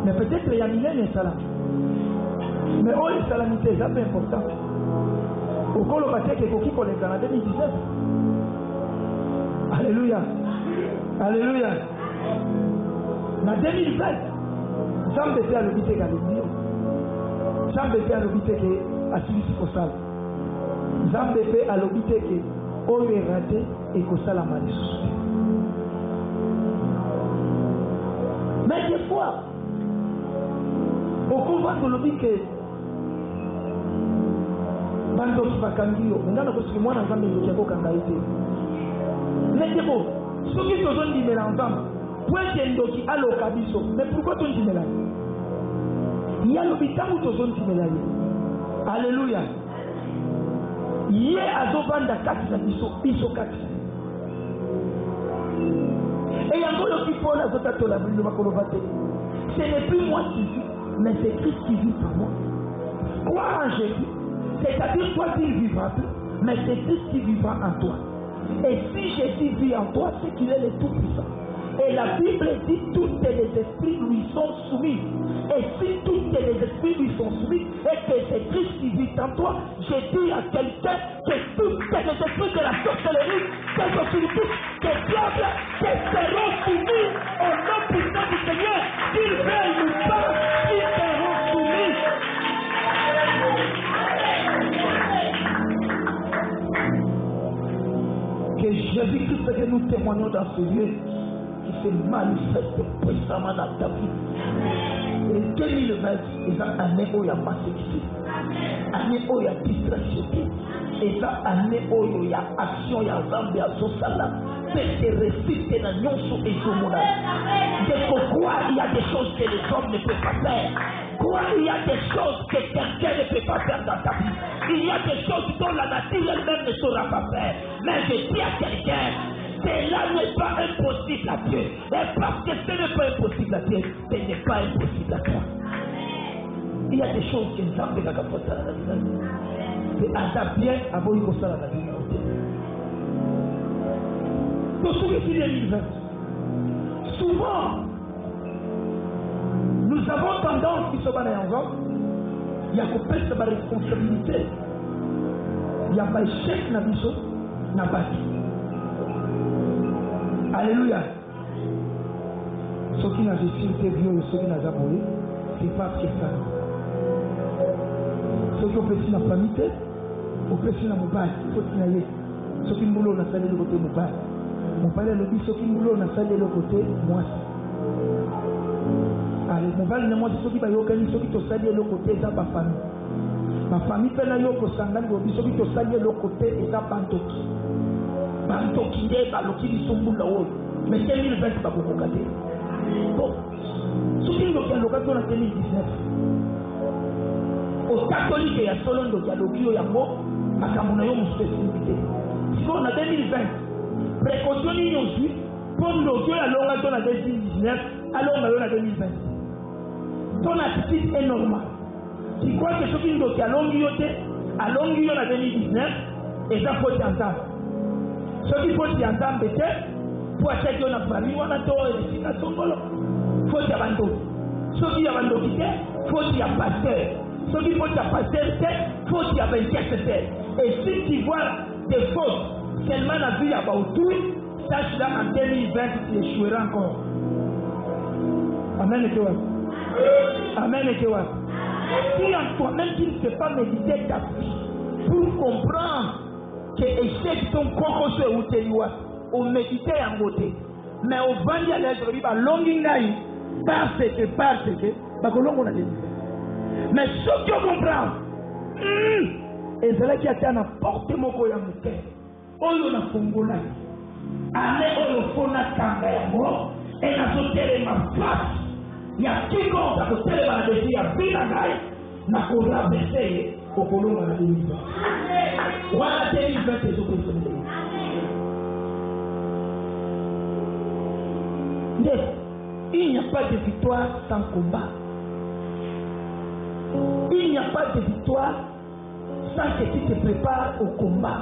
Mais peut-être qu'il y a millénaires salam. Mais oh, les salamités, c'est un peu important. Au col au bâtiment qui est coquille pour les Canadiens 2017. Alléluia. Alléluia. En 2020, Jean Bété a l'obité qu'à l'église. Jean Bété a l'obité qu'à Silici Kosal. Jean Bété a l'obité qu'au lieu raté et Kosal a mal. Mais des fois, au couvent de l'obité que bando kibakangiyo ngana kosi mwana nzambe ndiko kangaite ndeko soki tozo ndimela nzambe poete ndoki aloka biso mais pourquoi to ndimela ya lobitangu tozo ndimela ye alléluia ye azobanda kati na biso kati et yango loki pona zotatola bilo bakoloba te ce n'est plus moi qui vis mais c'est Christ qui vit par moi quoi en Jésus. C'est-à-dire toi tu vivras plus, mais c'est Christ qui vivra en toi. Et si Jésus vit en toi, c'est qu'il est le Tout-Puissant. Et la Bible dit toutes les esprits lui sont soumis. Et si toutes les esprits lui sont soumis et que c'est Christ qui vit en toi, je dis à quelqu'un que toutes les esprits de la sorcellerie, des occultistes, des diables, que seront soumis au nom puissant du Seigneur, qu'ils veulent ou pas, ils seront soumis. Que Jésus-Christ que nous témoignons dans ce lieu qui se manifeste puissamment dans ta vie. Et 2020, ils ont année où il y a massacre, année où il y a distraction, et ça année où il y a action, il y a Zambie, il y a Sosala, c'est que réciter dans Nyonso et Jomona. De pourquoi il y a des choses que les hommes ne peuvent pas faire. Quoi, il y a des choses que quelqu'un ne peut pas faire dans ta vie. Il y a des choses dont la nature elle-même ne saura pas faire. Mais je dis à quelqu'un, cela n'est pas impossible à Dieu. Et parce que ce n'est pas impossible à Dieu, ce n'est pas impossible à toi. Il y a des choses qui nous appellent à capoter à la vie. C'est à bien avant de faire la vie. Pour ceux qui 2020, souvent, nous avons tendance, qui se battent ensemble, il y a coupé cette responsabilité. Il n'y a pas échec dans la vie, n'a pas dit. Alléluia. Ceux qui n'ont pas vieux, ceux qui n'ont pas mouru, c'est pas ce que ça. Ceux qui ont fait dans la famille, ont fait dans le mobile, il faut qu'ils aillent. Ceux qui n'ont pas fait de côté mobile. Mon père le dit, ceux qui n'ont pas fait de l'autre côté, moi. Allez, mon père ne moi ceux qui ont fait ceux qui ont fait de l'autre côté, c'est ma famille. Ma famille fait la yoko sangani, ceux qui ont fait de l'autre côté, c'est ma bantoki. Bantoki, baloki, ils sont boules là-haut. Mais 2020, c'est pas pour vous garder. Bon, ceux qui ont fait l'occasion en 2019. Au catholique, il y a solo de dialogue, il y a mot, à Kamunayo, mon spécificité. Si on a 2020, précaution, il y a aussi, pour nous, il y a l'occasion en 2019, alors on a 2020. Ton attitude est normale. Tu crois que ceux qui ont fait à longueur en 2019, et ça faut t'entendre. Ceux qui faut t'entendre, peut-être, pour acheter une famille, on a tout et les son bolo. Faut t'abandonner. Ceux qui abandonnent, faut t'y passer. Ceux qui faut t'y passer, faut t'y passer. Et si tu vois des fautes, seulement la vie à Baoutoui, sache là en 2020, tu échoueras encore. Amen et toi. Amen et toi. Si en toi-même tu ne sais pas méditer ta vie pour comprendre que échec ton corps sur où tu es, on médite en beauté. Mais au vent de l'aise, on va longuer parce que, on a des mais ceux qui comprennent, et c'est là qui a n'importe mon coin de terre. On a fongola. Allez, on a fona kanga ya mort, et na sotere ma place. Il y a quiconque à côté de la défi à Binagai, n'a qu'à baisser au colon à la 2020. Voilà 2020 et ce que il n'y a pas de victoire sans combat. Il n'y a pas de victoire sans que tu te prépares au combat.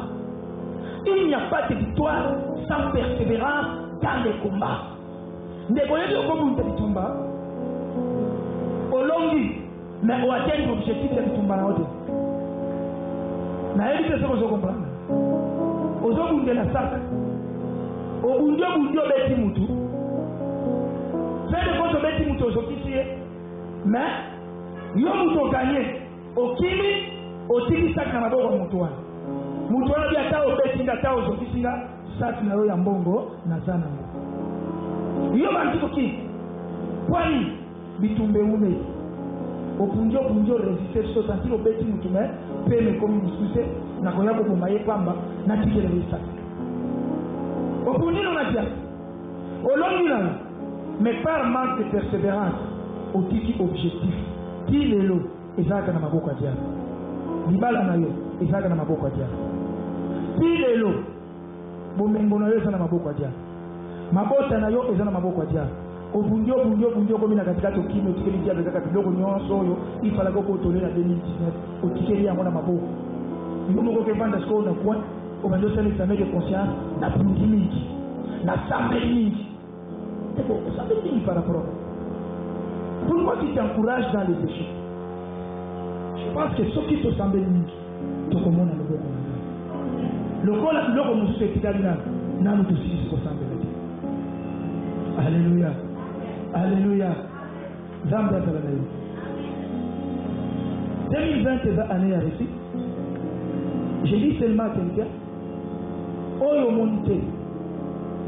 Il n'y a pas de victoire sans persévérance dans les combats. Ne voyez-vous comme vous êtes combat? Au long mais on atteint l'objectif de combat là haut. Na éviter ce que je comprends. Aux hommes de la sac. Au bundio beti mutu. C'est de votre beti mutu aujourd'hui, mais yo mutu gagné. Au kimi, au tiki sac na maboko mutu. Mutu wana biata au beti ngata aujourd'hui singa sac na yo ya mbongo na sana. Yo bantu ki. Kwani bitumbe ume. Au bundio résister sur sentir au beti mutu mais peme comme une souci na koya ko maye pamba na tikele lisa. Au bundio on a dit au long là mais par manque de persévérance au tiki objectif qui le lo ezaka na maboko ya dia libala na yo ezaka na maboko ya dia qui le lo bomengo na yo ezaka na maboko ya dia mabota na yo ezaka na maboko ya dia obundio comme na katikati okime otikeli dia bezaka biloko nyonso oyo ifala ko tolela 2019 otikeli yango na maboko yo moko ke vanda sko na point obando sala examen de conscience na pungi mingi na sambe mingi c'est bon ça veut dire par rapport pourquoi tu t'encourages dans les péchés? Je pense que ceux qui te semblent mingi te commandent le bon le corps la biloko nous se kitalina na nous aussi se semble. Alléluia. Alléluia. 2020 est l'année à récit. Je dis seulement à quelqu'un, au monité,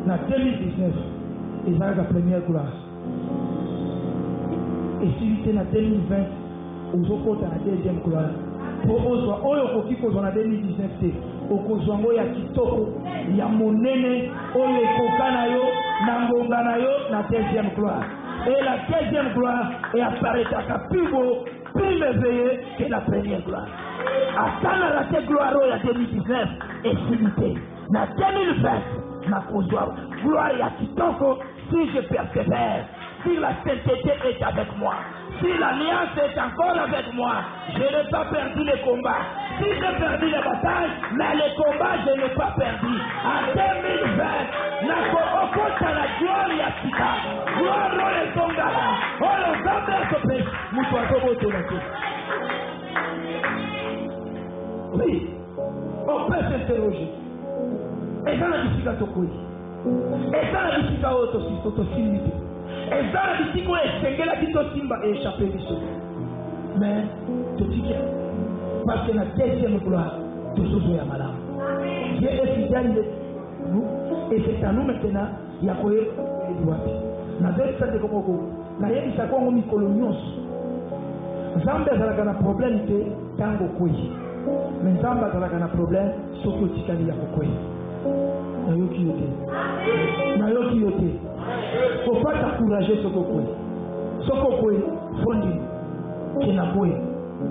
dans 2019, il va la première gloire. Et si tu es dans 2020, aux autres dans la deuxième gloire. Pour eux, qui sont en 2019, au Kozwango ya kitoko, ya monene, oyo kokanayo, nangonganayo, la deuxième gloire. Et la deuxième gloire apparaîtra plus beau, plus éveillé que la première gloire. À ça, la gloire de 2019 est finie. Dans 2020, na kozwa gloire ya kitoko si je persévère, si la sainteté est avec moi, si l'alliance est encore avec moi. Je n'ai pas perdu le combat. Si j'ai perdu la bataille, mais le combat je n'ai pas perdu. En 2020, na okota la gloire ya sika, gloire le tongala, oh le zambe sope, mutu azoboto na te. Oui, on peut s'interroger. Et dans la difficulté tokoi, et dans la difficulté autosimité, et dans la difficulté esengela kito simba et échapper biso. Mais tout dit parce que la deuxième gloire toujours ya malamu. Dieu est fidèle nous et c'est à nous maintenant ya koye edwapi. Na deuxième ça de komoko, na yebi sa kongo mikolo nyonso. Nzambe azalaka na problème te tango koyi. Mais Nzambe azalaka na problème soki otikali ya kokoyi. Nayoki yote. Nayoki yote. Faut pas t'encourager ce kokoyi. Soko koyi fondi kina boye.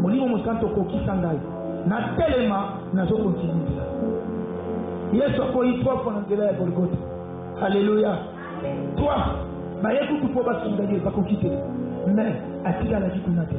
Molimo mosanto kokisa ngai. Na telema nazo continuer. Yesu akoyi 3 fois na nzela ya Golgotha. Alléluia. 3 bayeku tupo basungaye bakokite. Mais atika la kikunate.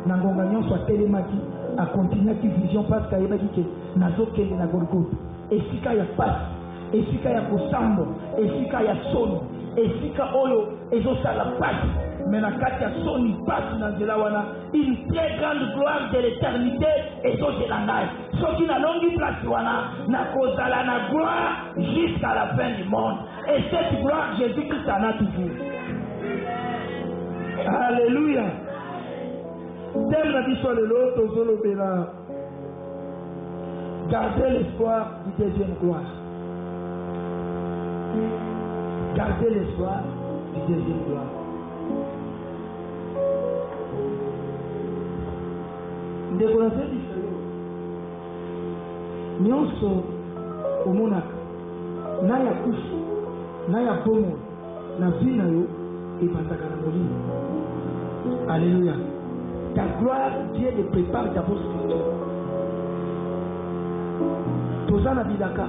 Nangonga nyonso atelemaki a continuer qui vision parce qu'il y a dit que nazokende na Golgotha. Esika ya pasi, esika ya kosambo, esika ya soni, esika oyo ezosala pasi. Mais na kati ya soni pasi na nzela wana une très grande gloire de l'éternité ezozela ngai. Soki na longi place wana na kozala na gloire jusqu'à la fin du monde. Et cette gloire Jésus-Christ en a toujours. Alléluia. Thème la biso lelo tozolobela garder l'espoir du deuxième gloire. Garder l'espoir du deuxième gloire. Ndekolaze biso nyonso omonaka na ya kufu na ya bomo na vie na yo ebandaka na molimo. Alléluia. Ta gloire, Dieu te prépare d'abord spirituel. Tozana bidaka.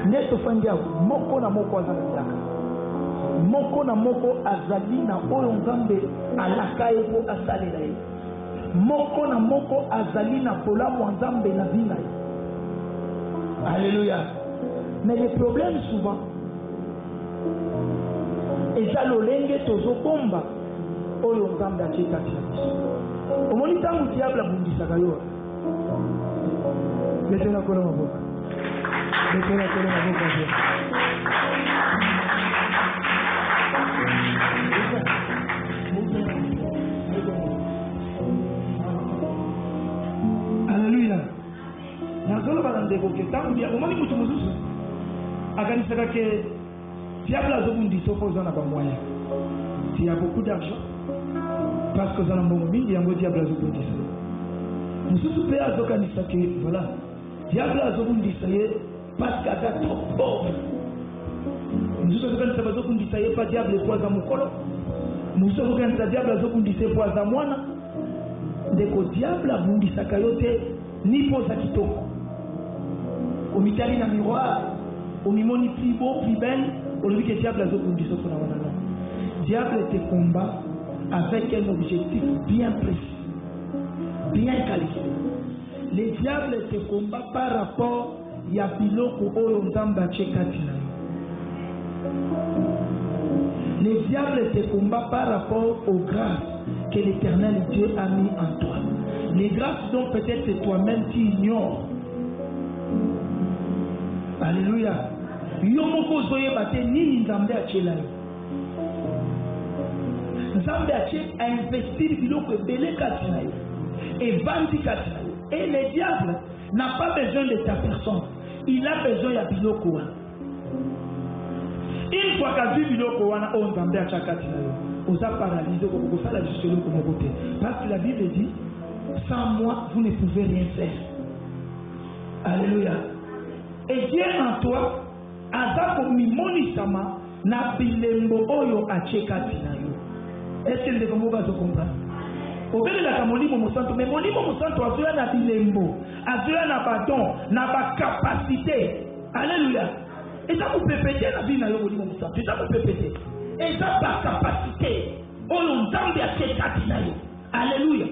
Neto fandia moko na moko azana bidaka. Moko na moko azali na oyo Nzambe alaka eko asalela ye. Moko na moko azali na bolamu Nzambe na vie na ye. Alléluia. Mais le problème souvent eza lolenge tozobomba oyo Nzambe acheka tia biso. Omoni tangu diable abundisaka yo. Letena kola maboka. Letena kola maboka. Alléluia. Nazolo balandeko ke tangu diable omoni mutu mususu akanisaka ke diable azobundisa opozwa na bamoya. Tu as beaucoup d'argent parce que dans le monde il y a un diable à zobundisa. Nous sommes prêts à zokanisa que voilà, diable à zobundisa parce qu'il est trop pauvre. Nous sommes prêts à zobundisa pas diable pour za mukolo. Nous sommes prêts à diable à zobundisa pour za mwana. Ndeko diable a bundisa kayote ni pour za kitoko. Au mitali na miroir, au mimoni plus beau, plus belle, au lieu que diable a zobundisa pour la wana. Diable te combat avec un objectif bien précis, bien qualifié. Le diable te combat par rapport à biloko oyo Nzambe chekati na yo. Le diable te combat par rapport aux grâces que l'Éternel Dieu a mis en toi. Les grâces dont peut-être toi-même tu ignores. Alléluia. Yo moko zoyeba te nini Nzambe achela yo. Nzambe a investi biloko ebele kati na yo et vandi kati na yo. Et le diable n'a pas besoin de ta personne, il a besoin ya biloko wana. Une fois qu'a vu biloko wana o Nzambe a kati na yo oza paralysé ko sala jusque là comme côté parce que la Bible dit sans moi vous ne pouvez rien faire. Alléluia. Et Dieu en toi azako mimonisama na bilembo oyo achekati na yo. Est-ce que les gens vont comprendre? Au lieu de la molimo mosanto, mais molimo mosanto a besoin na bilembo, a besoin na bâton, na ba capacité. Alléluia. Et ça vous répéter la vie dans le monde. Et ça vous répéter. Et ça par capacité. On entend bien ces quatre. Alléluia.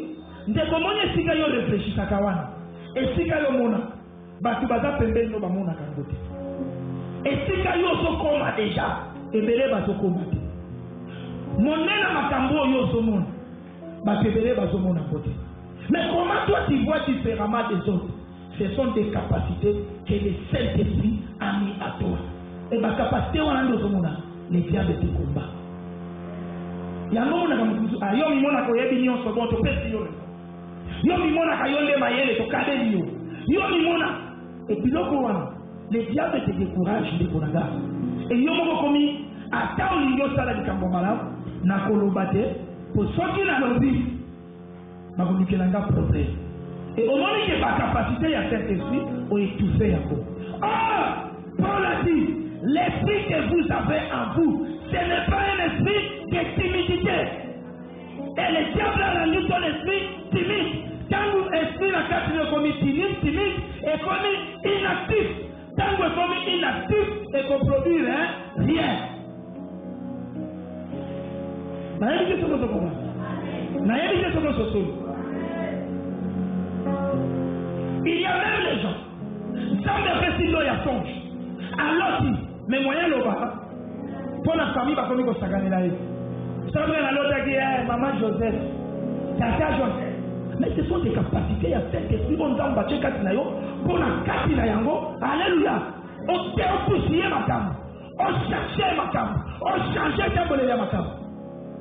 Dès comment est-ce que vous réfléchissez à Kawana? Et si vous mona, batu baza pembeni no bamona kangote. Et si vous so koma déjà, et belé baso koma. Monena makambo yo so mona. Batu belé baso mona kote. Mais comment toi tu vois différemment des autres? Ce sont des capacités que le Saint-Esprit a mis à toi. Et ma capacité on a dans monde, les diables te combat. Il y a un moment où on a yo mimona ko yebi nyo so bon to pesi yo. Yo mimona ka yonde mayele to kade yo. Yo mimona et biloko wana les diables te découragent de konaga. Et yo moko komi ata olingo sala likambo malamu na kolobate pour soki na lobi makomikelanga problème. Et au moment où il y a la capacité à cet esprit, on étouffe un peu. Oh, Paul a dit, l'esprit que vous avez en vous, ce n'est pas un esprit de timidité. Et le diable a rendu son esprit timide. Quand vous esprit la carte est comme timide et comme inactif. Quand vous êtes comme inactif et qu'on produit rien. Il y a même les gens, sans me réciter, il y a songe. Alors, mais moyen le bas, pour la famille, va comme ça gagne la vie. Ça veut dire l'autre qui est maman Joseph, Tata Joseph. Mais ce sont des capacités, il y a cet esprit, on a battu Katinayo, pour la Katinayango, alléluia. On s'est poussé ma cam, on cherchait ma cam, on changeait Tambolé ma cam.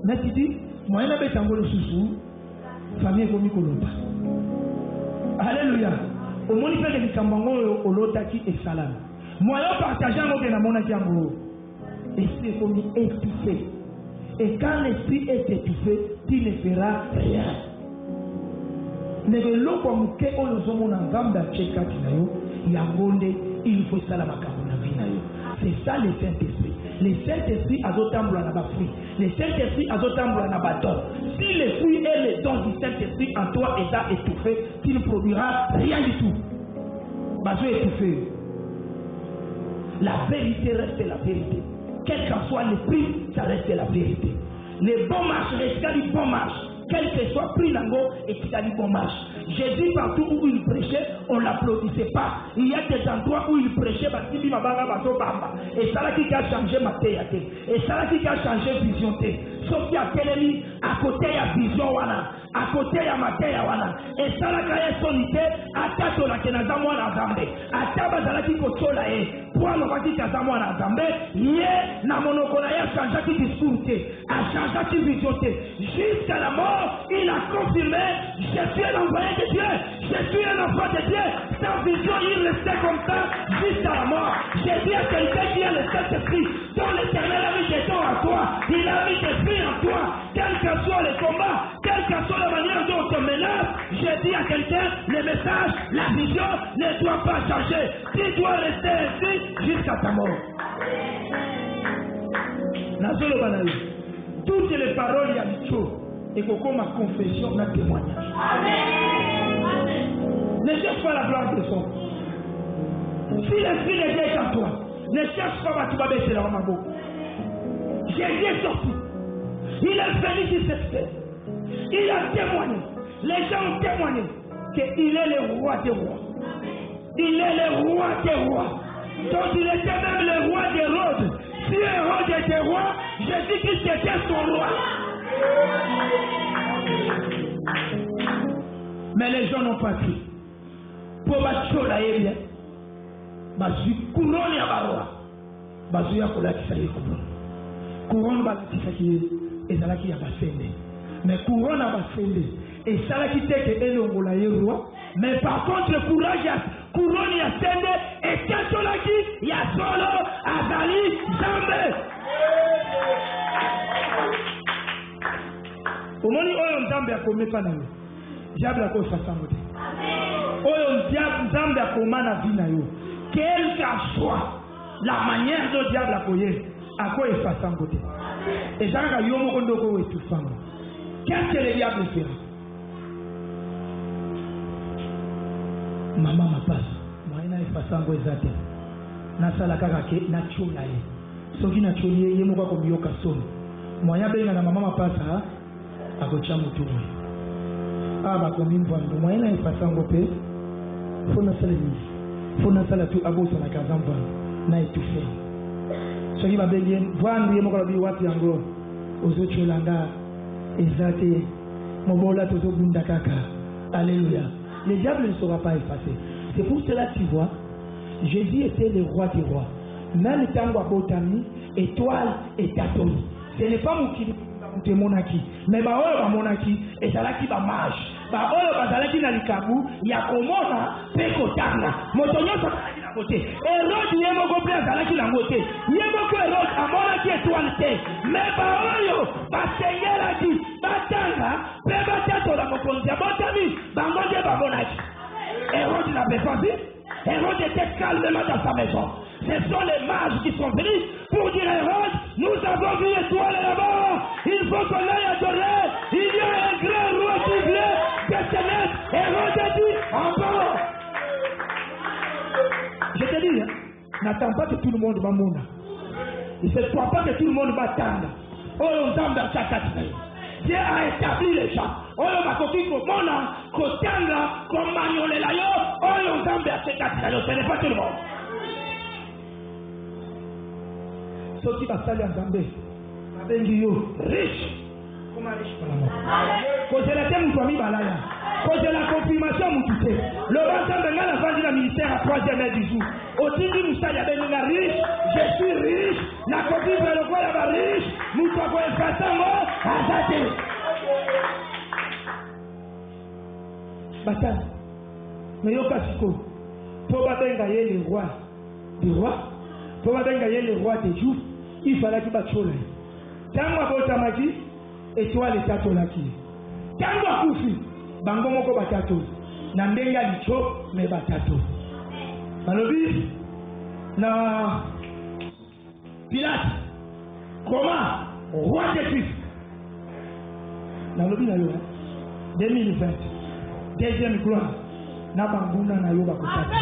Mais tu dis, moyen de mettre Tambolé sous famille comme Nicolomba. Alléluia. Au monde il fait des cambango au lotaki et salam. Moi je partage un autre dans mon amour. Et c'est comme étouffé. Et quand l'esprit est étouffé, tu ne feras rien. Mais le lot comme que on nous sommes en gamme d'acheka tinayo, il y a monde il faut ça la macarona vinayo. C'est ça le Saint-Esprit. Le Saint-Esprit a d'autres na ba fruit. Le Saint-Esprit a d'autres na ba don. Si les fruits et les dons du Saint-Esprit en toi est étouffé, tu ne produiras rien du tout. Baso étouffé. La vérité reste la vérité. Quel qu'en soit le prix, ça reste la vérité. Les bons marches restent les bons marches. Quel que soit le prix d'ango, et qu'il y a des bons marches. Jésus, partout où il prêchait, on ne l'applaudissait pas. Il y a des endroits où il prêchait, et ça là qui a changé ma théâtre. Et ça là qui a changé vision. Sauf qu'il y a Télémi, à côté il y a vision, à côté il y a ma théâtre. Et ça là qui a sonité, à tato la kenazamoa na zambe. À tabazala qui kotola e. Pour le baki kazamoa na zambe, yé na monokona ya changé qui discours, a changé qui vision. Jusqu'à la mort, il a confirmé, je suis l'envoyé de Dieu, je suis un enfant de Dieu. Sa vision, il restait comme ça jusqu'à la mort. J'ai dit à quelqu'un qui a le Saint-Esprit, dont l'Éternel a mis des dons en toi, il a mis des vies en toi, quel que soit le combat, quelle que soit la manière dont on te menace, j'ai dit à quelqu'un, le message, la vision ne doit pas changer. Tu dois rester ainsi jusqu'à ta mort. Nazolo Banaï. Toutes les paroles, il y a du chaud. Et comme ma confession, ma témoignage. Amen. Ne cherche pas la gloire de son. Si l'esprit de Dieu est en toi, ne cherche pas ma tubabe, c'est la maman. Jésus est sorti. Il a venu sur cette terre. Il a témoigné. Les gens ont témoigné qu'il est le roi des rois. Il est le roi des rois. Donc il était même le roi des Rhodes. Si un roi était roi, Jésus-Christ était son roi. Mais les gens n'ont pas cru. Pour battre la bien, basu couronne ya barwa. Basu ya kola qui s'est couronne. Couronne ba qui s'est et ça là qui a basende. Mais couronne a basende et ça là qui était que elongola ye roi. Mais par contre le courage ya couronne ya sende et quand là qui ya solo azali zambe. Au moment où on zambe a commis pas nayo. Diable a cause ça samote. Oyo diable a commis na vie nayo. Quelle que soit la manière dont diable a koyé, à quoi il fait sans côté. Et ça a yomo kondoko et tout femme. Qu'est-ce que le diable fait? Maman m'a passe. Moi il n'a pas sans côté. nasala kaka ke nachula ye soki nacholi ye moko akomiyoka soni moya benga na mama mapasa akotia mutu boye bakomi mvwando moya na epasa yango mpe fo nasala nini fo nasala tu abosanaka aza mvwando na etufe soki babengi mvwando ye moko alobi wapi yango ozotolanga eza te mobola tozobunda kaka. Alléluia. Le diable ne sera pas effacé. C'est pour cela que tu vois, Jésus était le roi des rois. Même tango abotami, étoile et tatoni. Ce n'est pas mon qui te monaki, mais baoyo ba monaki et zalaki ba mage. Baoyo ba zalaki na likabu ya komona pe kotanga. Motonyo sa na côté. Hérode yemo ko plan zalaki na côté. Yemo ko Hérode amonaki étoile te. Mais baoyo ba sengela ki batanga pe batato la mokonzi abotami bangonde ba monaki. Hérode n'avait pas vu. Hérode était calmement dans sa maison. Ce sont les mages qui sont venus pour dire à Hérode, nous avons vu l'étoile là-bas, il faut qu'on aille adorer, il y a un grand roi qui vient de se mettre. Hérode a dit, en bas. Je te dis, n'attends pas que tout le monde va mourir. Il ne se croit pas que tout le monde va attendre. Oh, on tombe dans chaque aspect. Dieu a établi les gens. Oh, on va continuer comme mona, kotanga, comme magnolé là, oh, on tombe dans chaque aspect. Ce n'est pas tout le monde. Soki basali nzambe abengi yo riche comment riche cause la thème toi mi balaya cause la confirmation mutu te le nzambe ngala fandi na ministère à 3e heure du jour otindi musali abenga riche je suis riche na confirme le quoi ya riche mutu ko efasango azate batana mais yo kasiko po babenga ye le roi des rois po babenga ye le roi des jours. Il fallait qu'il batte sur lui. Tango abotamaki, étoile et tatolaki. Tango akufi, bango moko batato. Nandenga licho, me batato. Malobi, na Pilate, comment, roi des Juifs. Nalobi na yo, 2020, deuxième gloire, na banguna na yo bakotata.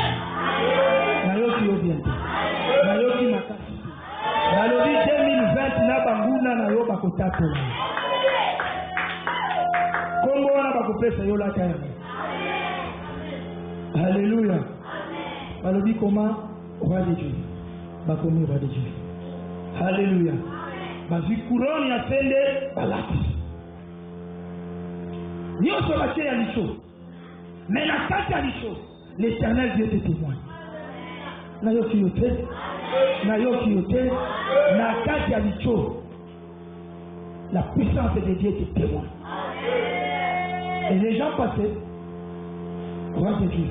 Na yo ki obiente. Na yo ki makasi. Nalobi 2020 na banguna na yo bakotato. Kombo wana bakopesa yo laka ya. Alléluia. Nalobi comment roi de Dieu. Bakomi roi de Dieu. Alléluia. Bazi couronne ya sende balati. Nyoso bache ya licho. Mais la kati ya licho, l'Éternel Dieu te témoigne. Na yo ki yote. Na yoki yote, na kati ya licho, la puissance de Dieu est témoin. Et les gens passaient, roi de Dieu.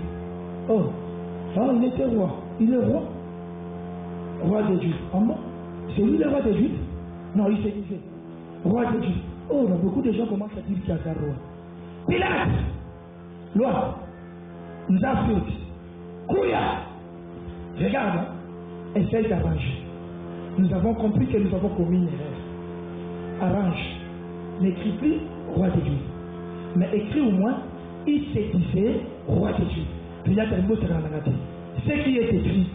Oh, il était roi. Il est roi. Roi de Dieu. Ah bon? C'est lui le roi de Dieu? Non, il se disait, roi de Dieu. Oh, là, beaucoup de gens commencent à dire qu'il y a un roi. Pilate, loi, nous a fait. Kouya, regarde, hein? Essaye d'arranger. Nous avons compris que nous avons commis une erreur. Arrange. N'écris plus roi de Dieu. Mais écris au moins, il s'est disait roi de Dieu. Puis il y a des mots qui ce qui est écrit,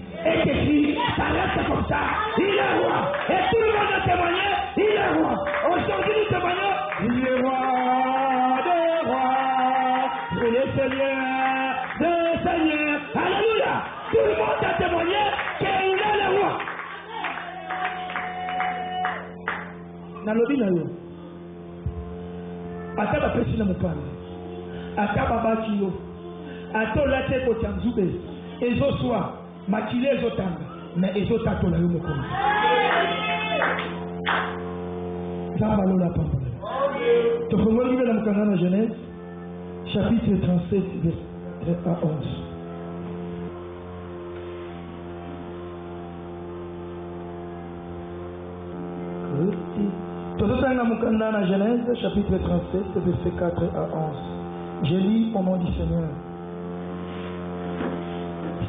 ça reste comme ça. Il est roi. Et tout le monde a témoigné, il est roi. Aujourd'hui, nous témoignons, il est roi des rois. C'est le Seigneur des seigneurs. Alléluia. Tout le monde a témoigné qu'il est le roi. Nalobi na yo. Ata bapesi na mopana. Ata babaki yo. Ata olate ko tanzube. Ezo soa. Makile ezo tanga. Mais ezo tato la yo mokona. Zamba lola pambola. Tofongoli libe la mokana na Genèse. Chapitre 37, verset 11. Dans Genèse, chapitre 37, verset 4 à 11. Je lis au nom du Seigneur.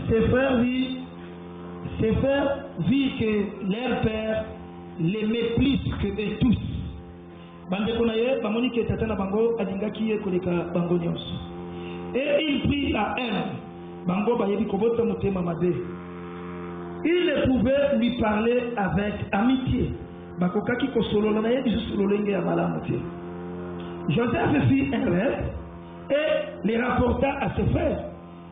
Ses frères virent que leur père l'aimait plus que eux tous. Et il prit la haine. il ne pouvait lui parler avec amitié. Joseph fit un rêve et les rapporta à ses frères.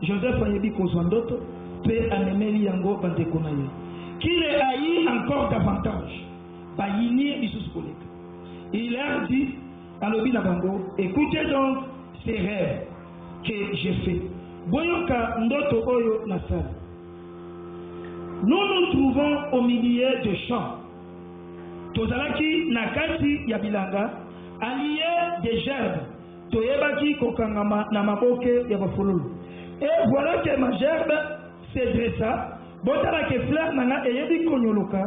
Joseph a dit qu'Ozwandoto peut anémer Yango Bandekonaye. Qui les haït encore davantage. Il leur dit à l'Obinabango, écoutez donc ces rêves que j'ai fait. Boyoka Ndoto Oyo Nassar. Nous nous trouvons au milieu de champs. Tozalaki Nakati Yabilanga, allié des gerbes. Toyebaki Kokangama Namaboke Yabafolulu. Et voilà que ma gerbe se dressa. Botala ke fleur nanga eyebi konyoloka.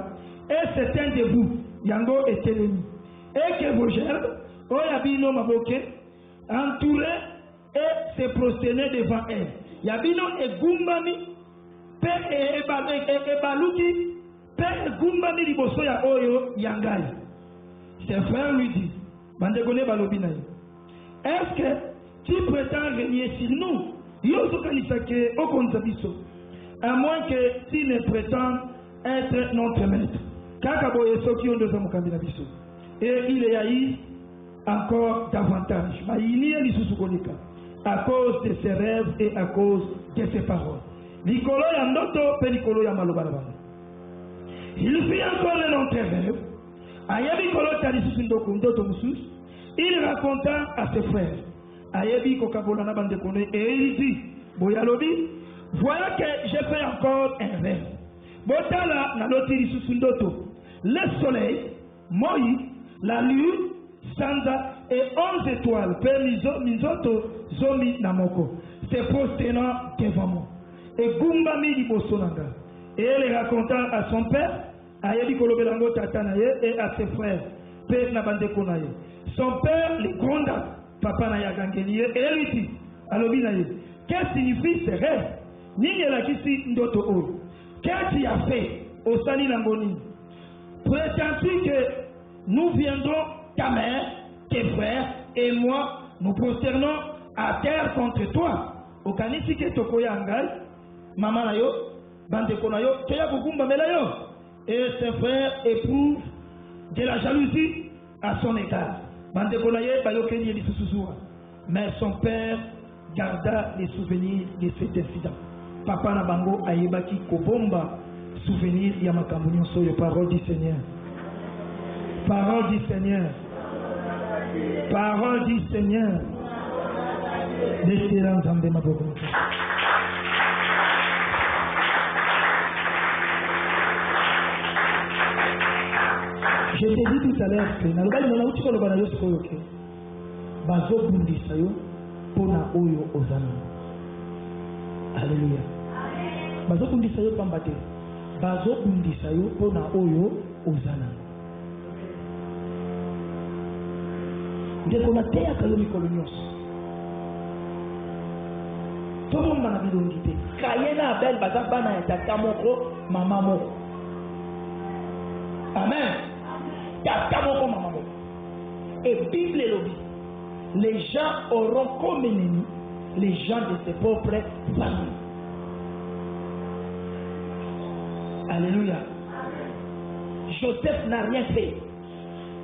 Et c'était debout. Yango était l'ennemi. Et que vos gerbes, Oyabino Maboke, entourés et se prosternaient devant elle. Yabino et Gumbami, Père et Baluki, Père et Gumbami liboso ya Oyo Yangai. Ses frères lui disent, Bandegone Balobinaï, est-ce que tu prétends régner sur nous? Yoso Kanisake Okonzabiso, à moins que tu ne prétends être notre maître. Kakaboye Soki Ondoza Mukambina Biso. Et il est haï encore davantage. À cause de ses rêves et à cause de ses paroles. Il fit encore un autre rêve. Il raconta à ses frères. Et il dit, voilà que j'ai fait encore un rêve. Le soleil, Moïse, la lune, Sanda et 11 étoiles, Mizoto, Zomi, Namoko, se prosternant devant moi. Et Gumbami Libosonanga. Et elle raconta à son père, à Yebi Kolobelango Tatanaye et à ses frères, Père Nabande Konaye. Son père les gronda, Papa Naya Gangeliye, et elle lui dit, Alobinaye, qu'est-ce que signifie ces rêves? Ningela Kisi Ndoto O. Qu'est-ce qu'il a fait au Sani Langoni? Prétends-tu que nous viendrons, ta mère, tes frères et moi, nous prosternons à terre contre toi? Au Kanisike Tokoya Angal, Maman Nayo, Bandeko Nayo, Toya Bugumba Melayo. Et ses frères éprouvent de la jalousie à son égard. Bandeko Naye, Bayokeni et Susuzua. Mais son père garda les souvenirs de cet incident. Papa Nabango Ayebaki Kobomba. Souvenir Yamakambounion Soyo, parole du Seigneur. Parole du Seigneur. Parole du Seigneur. L'excellence en démagogie. Je t'ai dit tout à l'heure que dans le cas où tu parles de Soyo, Bazo Bundi Sayo, Pona Oyo Ozana. Alléluia. Bazo Bundi Sayo Pambate. Bazo Bundisayo Pona Oyo Ozana. Dekonate ya kalomi kolonios. Tout le monde m'a dit d'unité. Kayena Abel Bazabana ya tata moko mama moko. Amen. Tata moko mama moko. Et Bible et lobby. Les gens auront comme ennemis les gens de ses propres familles. Alléluia. Joseph n'a rien fait.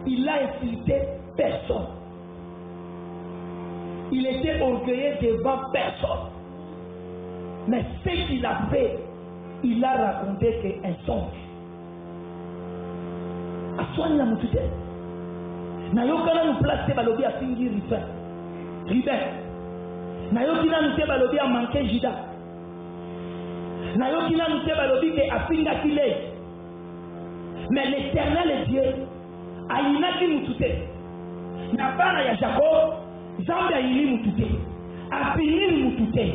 Il n'a insulté personne. Il était orgueilleux devant personne. Mais ce qu'il a fait, il a raconté qu'un songe. A soigné la moutouté. Nayokana nous place balobi a fingi Ribet. Nayokina nous balobi a manqué Jida. Nayokina nous balobi a finga Kile. Mais l'Éternel Dieu a inaki moutouté. N'a pas ya Jacob. Zambia ili mutute, apinili mutute,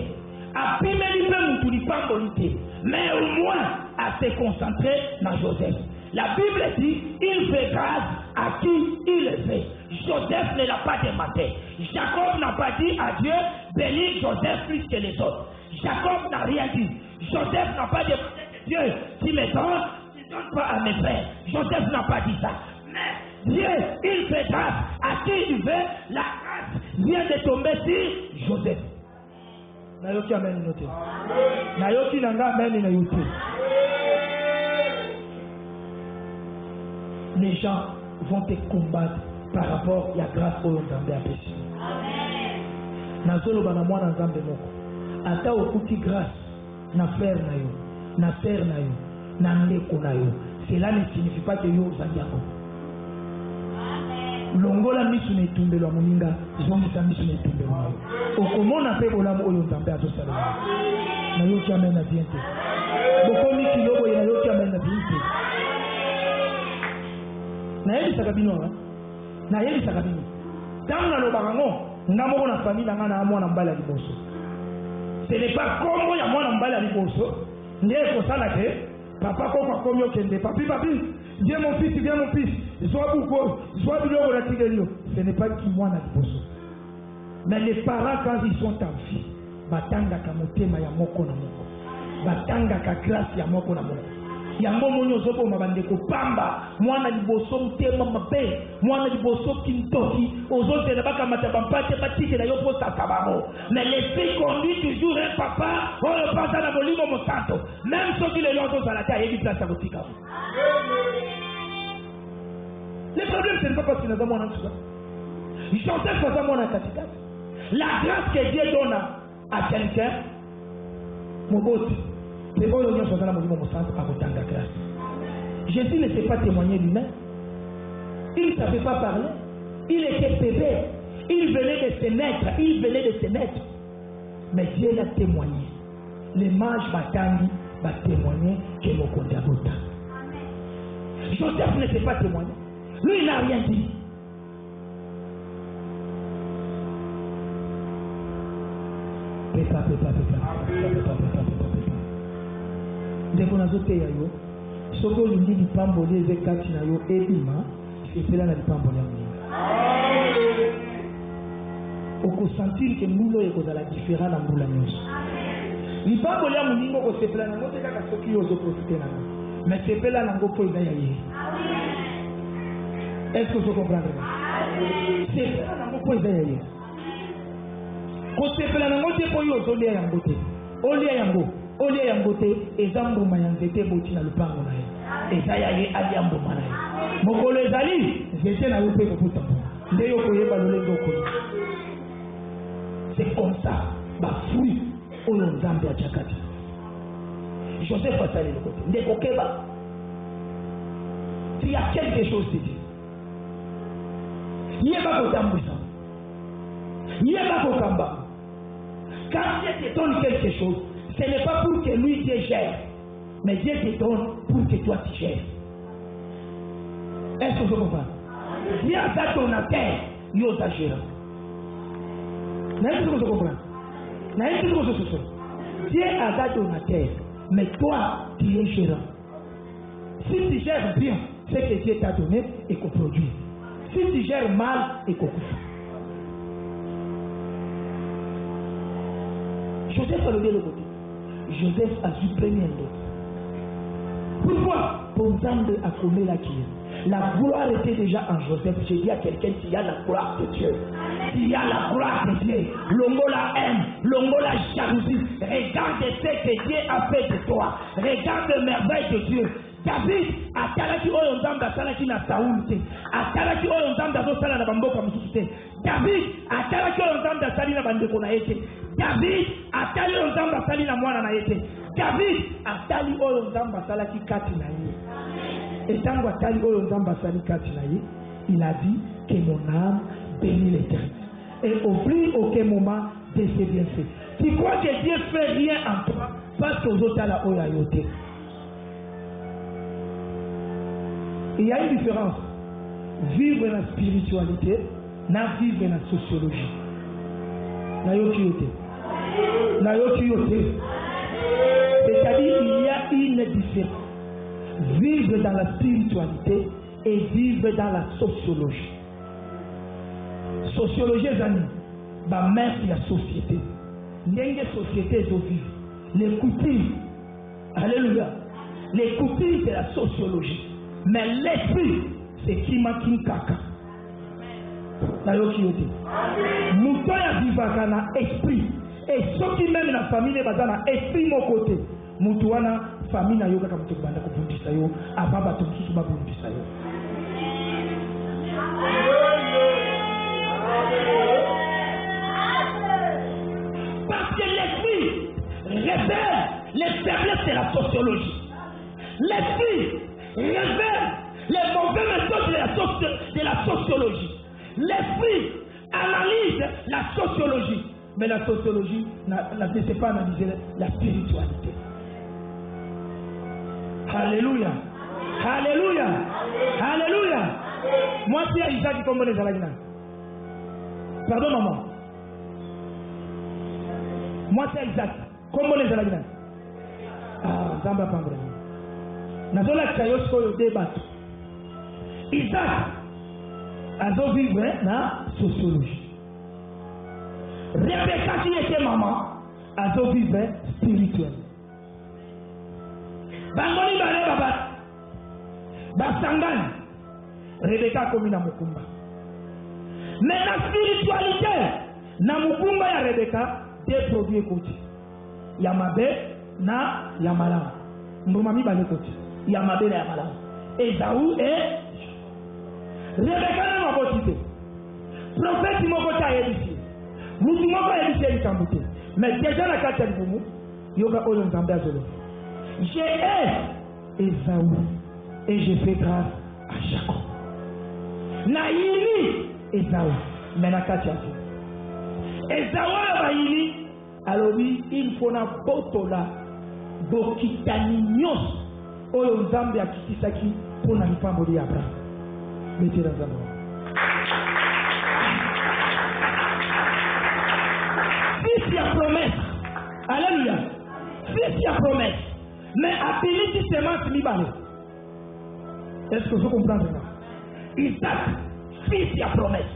apimeli pe mutuli pambolite, mais au moins à se concentrer dans Joseph. La Bible dit, il fait grâce à qui il le fait. Joseph ne l'a pas demandé. Jacob n'a pas dit à Dieu, bénis Joseph plus que les autres. Jacob n'a rien dit. Joseph n'a pas demandé que Dieu, si me donne, ne donne pas à mes frères. Joseph n'a pas dit ça. Mais Dieu, il fait grâce à qui il veut. La grâce vient de tomber sur Joseph. Nayoki amen noté. Nayoki nanga amen na yote. les gens vont te combattre par rapport à la grâce au Nzambe à Pessi. Nazolo bana mwana Nzambe moko. Ata okuti grâce na frère na yo, na sœur na yo, na ndeko na yo. Cela ne signifie pas que yo zandiako. Longola misu ne tumbelo moninga, zongisa misu ne tumbelo. Okomona pe bolamu oyo Nzambe azosala. Na yo ki amena biente. Bokomi kilobo ya yo ki amena biente. Na yeli sakabino wa. Na yeli sakabino. Tanga lo barango, ngamo na famille nga na mwana mbala liboso. Ce n'est pas comme ya mwana mbala liboso. Ndiye ko sala ke papa ko kwa komi okende papi viens mon fils sois beaucoup sois biloko la tigelio. Ce n'est pas qui mwana liboso. Mais les parents quand ils sont en vie, batanga ka motema ya moko na moko. Batanga ka grâce ya moko na moko. Yango monyo zobo mabandeko pamba mwana liboso mtema mabe mwana liboso kintoki ozote na baka matabampate batike na yo posta tabamo. Mais l'esprit conduit toujours un papa on le passe à la molimo mosanto même ceux qui le longent à la terre et place à botika. Le problème c'est pas parce qu'il n'a pas mon entourage. Joseph faisait mon katika. La grâce que Dieu donne à quelqu'un mon boss. C'est bon, le Jésus ne sait pas témoigner lui-même. Il ne savait pas parler. Il était bébé. Il venait de se naître. Mais Dieu l'a témoigné. Les mages Batangi va témoigner que mon compte à Bota. Joseph ne sait pas témoigner. Lui, il n'a rien dit. Pépa. Ndeko nazote ya yo soko lingi lipambo lieze kati na yo ebima sepela na lipambo ya mninga okosentir ke mbula ekozala différent na mbula nyonso lipambo ya mninga okosepela nango te kaka soki yo ozoprofite nango mais sepela nango mpo eza ya ye. Est-ce que vous comprenez? Sepela nango mpo eza ya ye kosepela nango te mpo yo ozolia yango te olia yango te ezambuma ya nzete boti na lupango na ye eza ya ye alia mbuma na ye mokolo ezali nzete na yo mpe koputa nde yo koyeba lolenge okoli. C'est comme ça bafruit oyo Nzambe atiakati. Joseph asali le côté nde kokeba tu as quelque chose de Dieu yeba kotambwisa yeba kokamba. Quand Dieu te donne quelque chose, ce n'est pas pour que lui Dieu gère, mais Dieu te donne pour que toi tu gères. Est-ce que vous comprenez? Dieu a ça ton affaire, il a géré. Est-ce que vous comprenez? Dieu a ça ton affaire, mais toi tu es gérant. Si tu gères bien, c'est que Dieu t'a donné et qu'on produit. Si tu gères mal, et qu'on coupe. Joseph a levé le côté. Joseph a supprimé un autre. Pourquoi? Pour Nzambe a commis la qui. La gloire était déjà en Joseph. J'ai dit à quelqu'un qu'il y a la gloire de Dieu. Il y a la gloire de Dieu. L'ongo la haine, l'ongo la jalousie. Regarde ce que Dieu a fait de toi. Regarde les merveilles de Dieu. David atalaki oyo Nzambe asalaki na Saul te. Atalaki oyo Nzambe azosala na bamboka mosusu te. David atalaki oyo Nzambe asali na bandeko na ye te. David atali oyo Nzambe asali na mwana na ye te. David atali oyo Nzambe asalaki kati na ye. Et tango atali oyo Nzambe asali kati na ye, il a dit que mon âme bénit l'Éternel. Et oublie aucun moment de ses bienfaits. Tu crois que Dieu fait rien en toi parce que aux autres là oyo ayote. Il y a une différence. Vivre la spiritualité, na vivre la sociologie. C'est-à-dire qu'il y a une différence. Vivre dans la spiritualité et vivre dans la sociologie. Sociologie, bah même la société. N'y'a société de vivre. Les coutumes. Alléluia. Les coutumes, c'est la sociologie. Mais l'esprit, c'est Kimakin Kaka. Mouton ya vivaka na esprit. Et ceux qui même la famille ne bazana esprit mon côté. Moutoana famille na yoka comme tout banda ko bundisa yo ababa to susu ba bundisa yo. faiblesse, c'est la sociologie. L'esprit révèle les mauvaises méthodes de la sociologie. L'esprit analyse la sociologie. Mais la sociologie ne sait pas analyser la spiritualité. Alléluia. Alléluia. Alléluia. Moi, c'est Isaac qui comprend les alagina. Pardon, maman. Moi, c'est Isaac. Comment les alagina? Ah, Zamba Pambra. Nazola Chayosko yo débat. Isaac a vécu na sociologie. Rebecca qui était maman a vécu spirituel. Bangoni bale baba. Basangani. Rebecca comme na mukumba. Mais la spiritualité na mukumba ya Rebecca deux produits côté. Yamabe na Yamala. Mbumami bale côté. Yamabe na Yamala. Esaü et Rebecca n'a pas quitté. Prophète Mokota est ici. Moutoumoko est ici et Kambuté. Mais déjà la carte de Boumou, Yoga Olon Zambia Zolo. J'ai Esaü et j'ai fait grâce à Jacob. Naïli Esaü. Mais la carte est Esaü Baïli. Alors oui, il faut na botola. Bokitani nyos. Olon Zambia Kitisaki pour na nipamoli Abraham. Mettez dans un mot. Si c'est la promesse, alléluia. Si c'est la promesse, mais abilité seulement se libérer. Est-ce que vous comprenez ça? Isaac, si c'est la promesse.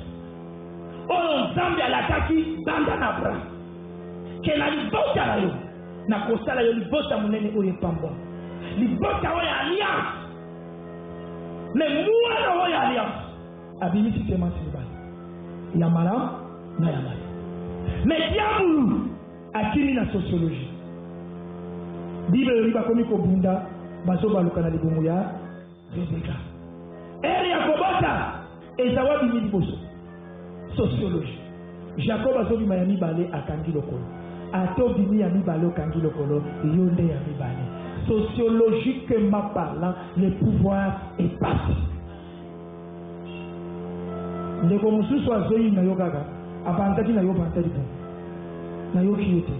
On Zambia la kaki banda na bra. Que la libota la yo. Na kosala yo libota munene oye pambo. Libota oye alliance. Mais moi, je vais aller à Bini système il y a malin, il y a mal. Mais diable, à qui la sociologie? Bible il va comme Kobunda, Baso Balukana de Bumuya, Rebecca. Elia Kobata, et Zawa Bini Boso. Sociologie. Jacob a sauvé Miami Balé à Kangi Lokolo. Ato Bini Ami Balé au Kangi Lokolo, Yonde Ami Balé. Sociologiquement parlant, le pouvoir est passé. Les communistes sont zoïs na yogaga, abandati na yobantadi bon, na yokiyete.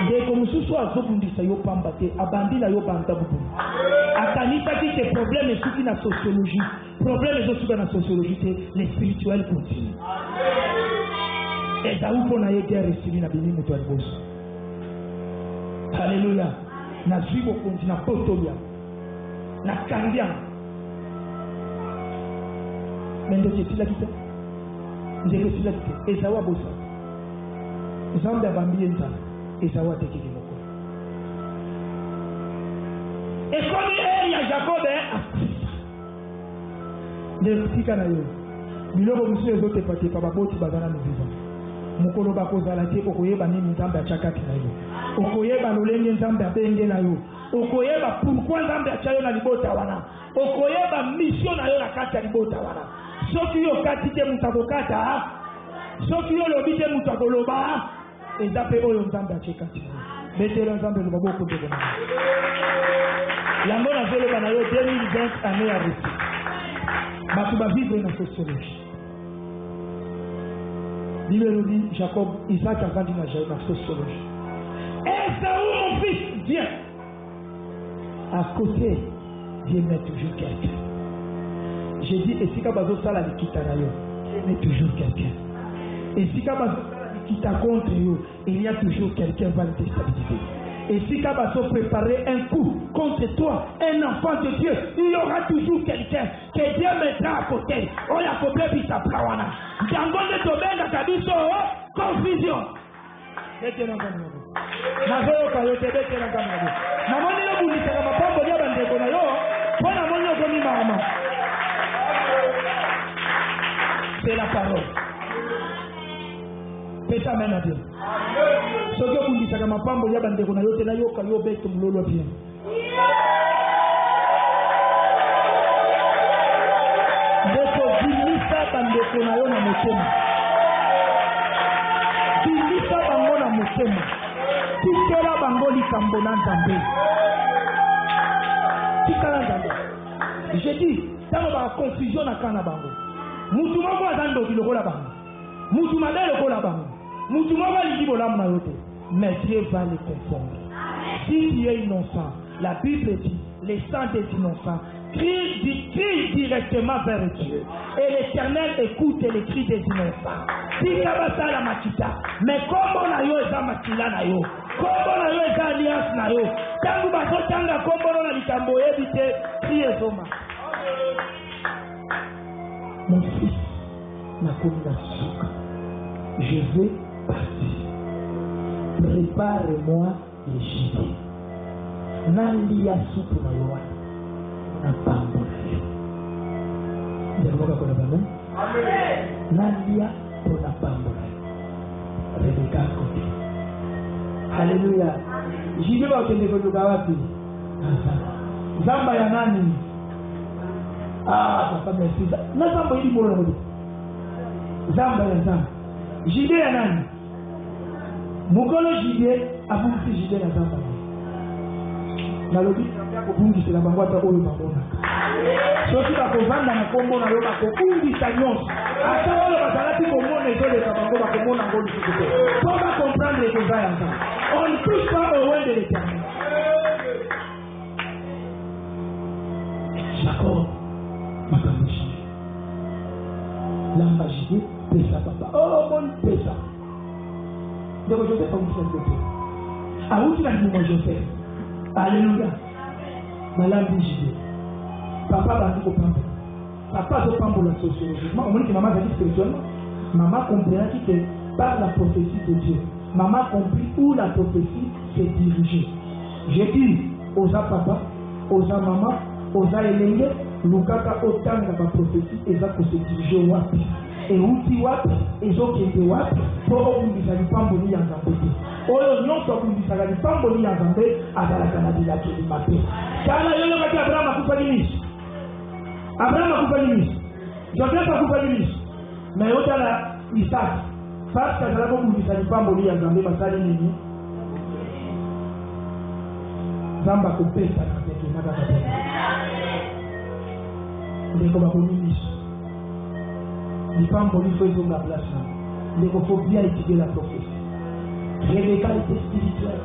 Les communistes sont zobundi sa yopambate, abandi na yobanta bon. Akanita qui des problèmes et soucis na sociologie, problèmes et soucis na sociologie, les spirituels continuent. Et ça où on a été reçu na bini mutual boss. Alléluia. Na zibo konti na potolia na kandia mendo tila kita ndeke tila kita ezawa bosa zamba bambie nta ezawa tekiki moko e komi ya Jacob akufa ndefika na yo biloko musu ezote pate pa baboti bazana miziva mukolo bakozala te okoyeba nini nzambe achakaki na yo okoyeba lolenge nzambe abenge na yo okoyeba pourquoi nzambe achayo na libota wana okoyeba mission na yo na kati ya libota wana soki yo kati te mutu akokata soki yo lobi te mutu akoloba eza mpe oyo nzambe achekati betela nzambe loba bokondeko na yango nazoloba na yo 2020 année ya resi bato bavivre na sociologie. Bible dit Jacob, Isaac a vendu la sociologie. Esaü, mon fils, viens. À côté, Dieu met toujours quelqu'un. J'ai dit, et si Kabazo Sala quitte à Dieu met toujours quelqu'un. Et si Kabazo quitte contre eux, il y a toujours quelqu'un qui va le déstabiliser. Et si Kabazo préparait un coup contre toi, un enfant de Dieu, il y aura toujours quelqu'un que Dieu mettra à côté. Oh, la problème, il s'apprend. Dans le domaine, Kabiso, confusion. C'est la parole. Pesa mena Dieu. Soki okundisaka mapambo ya bandeko na yo te nayoka yo beto mulolo bien. Ndeko bimisa bandeko na yo na motema. Bimisa bango na motema. tikela bango likambo na Nzambe. Tikala Nzambe. Je dis, tango ba confusion na kana bango. Mutu moko azando biloko la bango. Mutu mabe lokola bango. Mutu moko aliki bolamu na yote. Mais Dieu va les confondre. Si tu es innocent, la Bible dit, les sangs des innocents crient directement vers Dieu. Et l'Éternel écoute les cris des innocents. Si ça va ça la makita, mais comment na yo eza makila na yo? Comment na yo eza alliance na yo? Tangu baso tanga comment na likambo ebite crie zoma. Mon fils, na souka. Je vais partir. Prépare-moi les gibiers. Nalia soupe na yo. Na pambo na yo. Ndemoka kona bana? Amen. Nalia pona pambo na yo. Rebeka kote. Haleluya. Gibier ba utende kutoka wapi? Zamba ya nani? Papa merci. Na zamba hili mbona ngoja? Zamba ya zamba. Gibier ya nani? Mukolo gibier abungi gibier na zamba. Na lobi kubungi sila bango ata oyo babona. Soki bakovanda na kombo na yo bakobungi sa nyonso. Ata oyo bazalaki komona ezoleka bango bakomona ngolu sikuko. Pour pas comprendre que ça y a. On ne touche pas au loin de l'Éternel. Jacob, Makamushi. L'ambagé, pesa papa. Oh mon pesa. Donc je sais pas où c'est côté. Ah où tu l'as dit moi Joseph. Alléluia. Madame Bijide. Papa va dire au papa. Papa va prendre la sociologie. On me dit que maman va dire spirituellement. Maman comprendra que par la prophétie de Dieu. Maman compris où la prophétie s'est dirigée. J'ai dit aux papa, aux maman, aux élèves, Lukaka autant de la prophétie et ça pour se diriger au wapi. Et où tu wapi, et autres qui étaient wapi, pour vous dire pas mboni en Zambé. Oyo non so vous dire pas mboni en Zambé, à la Canada qui est mappé. Car là il y a Abraham a coupé l'Église. Abraham a coupé l'Église. Joseph a coupé l'Église. Mais au là Isaac. Parce que la bonne vie, ça n'est pas mourir en Zambé, mais ça n'est pas. Zamba coupé, ça n'a pas été. Il est comme un ministre. Il n'est pas un police, il faut la place. Il faut bien étudier la prophétie. Rebecca était spirituelle.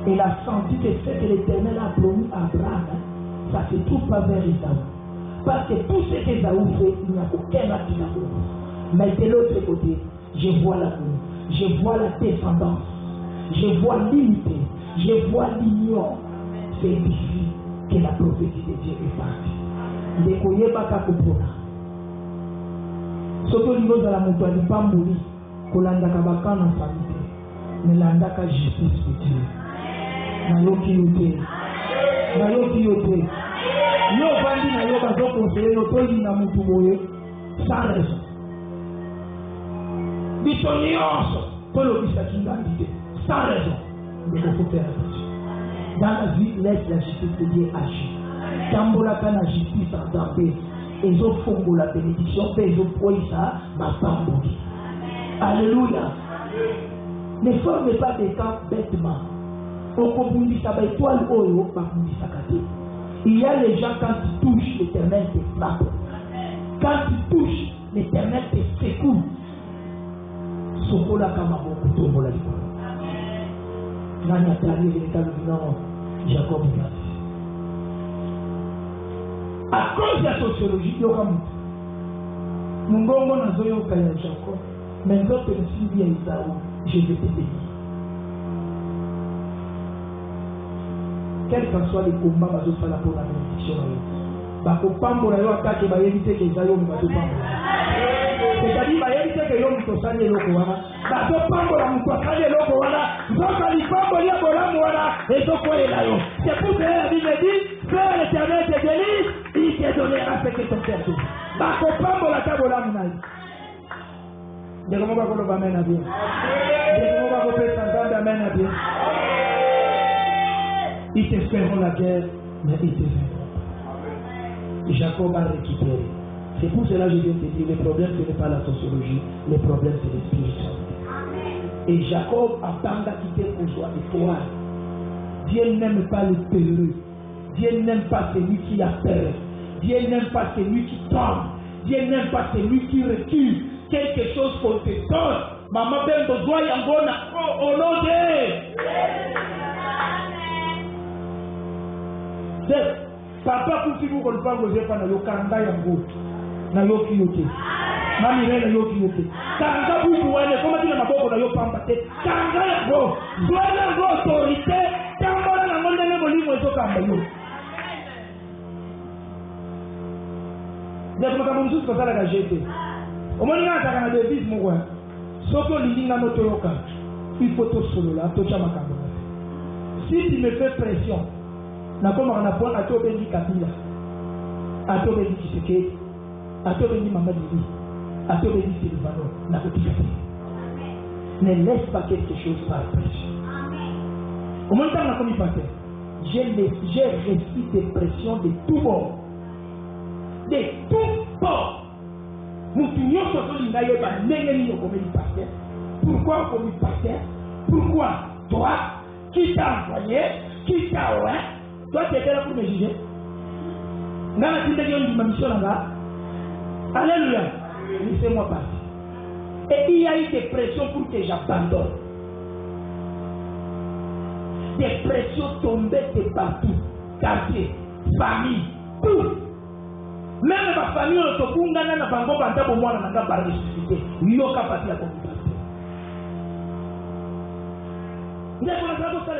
Elle a senti que ce que l'Éternel a promis à Abraham, ça ne se trouve pas vers Esaü. Parce que tout ce qu'Esaü fait, il n'y a aucun acte d'amour. Mais de l'autre côté, je vois l'amour, je vois la descendance, je vois l'unité, je vois l'union. C'est ici que la prophétie de Dieu est partie. Les koye baka kupona. Soto niveau de la montagne, pas mourir, kolanda kabaka na famille, mais l'andaka justice de Dieu. Na yoki yote, na yoki yote. Yo bandi na yo bazo conseiller no toyi na mutu boye, sans raison. Sans raison, il faut faire attention. Dans la vie, laisse la justice de Dieu agir. Quand on a la justice en Zambé, ils ont fait la bénédiction, ils ont pris ça, ma femme. Alléluia. Ne formez pas des camps bêtement. On comprend ça, étoile oyo, il y a les gens quand ils touchent, l'Éternel te frappe. Quand ils touchent, l'Éternel te secoue. Sokola kama kutombola likolo. Nani atali lekalo non Jacob Gati. À cause de la sociologie yo kamu. Mungongo na zoyo kaya Jacob. Mais d'autres ne suivent Esaü, je vais te bénir. Quel que soit les combats bazo sala pour la bénédiction. Bako pambola yo attaque ba yebite ke Esaü ni bazo pambola. C'est-à-dire, il y a des gens qui sont allés au Kouana. Parce que Pambo la Moukouana, le Kouana, ils ont allé Pambo la Moukouana, et ils ont collé là. C'est pour ça que la Bible dit, Frère l'Éternel te délivre, il te donnera ce que ton cœur dit. Parce que Pambo la Tabola Moukouana. De comment va qu'on va mener à bien? De comment va qu'on peut s'entendre à mener à bien? Ils te feront la guerre, mais ils te feront. Jacob a récupéré. C'est pour cela que je viens te dire, le problème ce n'est pas la sociologie, le problème c'est le spirituel. Et Jacob attendait quitter pour joie et toi. Dieu n'aime pas le peureux. Dieu n'aime pas celui qui a peur. Dieu n'aime pas celui qui tombe. Dieu n'aime pas celui qui recule. Quelque chose qu'on te donne. Maman ben besoin yangona au nom de papa pour si vous ne pas vous pas na yokanga yango na yoki yote. Mami na yoki yote. Kanga bubu wane koma tina maboko na yopamba te. Kanga yango. Doana go autorité. Tambola na monde ne molimo ezokamba yo. Ndio kama mzuzu kwa sala la jeté. Omoni nga taka na devise moko. Soko lilinga no toyoka. Il faut to solo la to chama kamba. Si tu me fais pression, na koma na point ato bengi kabila. Ato bengi Tshisekedi. Ato bengi Mamadi. Ato bengi Silvano na kotika. Ne laisse pas quelque chose par pression. Au moment où on a commis pasteur, j'ai reçu des pressions de tout bord. De tout bord. Nous tenions sur le naïe par n'ayez au commis pasteur. Pourquoi commis pasteur? Pourquoi toi, qui t'a envoyé, qui t'a oué? Toi, tu étais là pour me juger. Dans la suite de ma mission là-bas, alléluia, laissez-moi partir. Et il y a eu des pressions pour que j'abandonne. Des pressions tombaient de partout. Quartier, famille, tout. Même ma famille, on se fout, on a un bango, on a un bango, on a un bango, ressuscité. Il n'y a pas de passer à communication. Vous avez commencé à faire ça,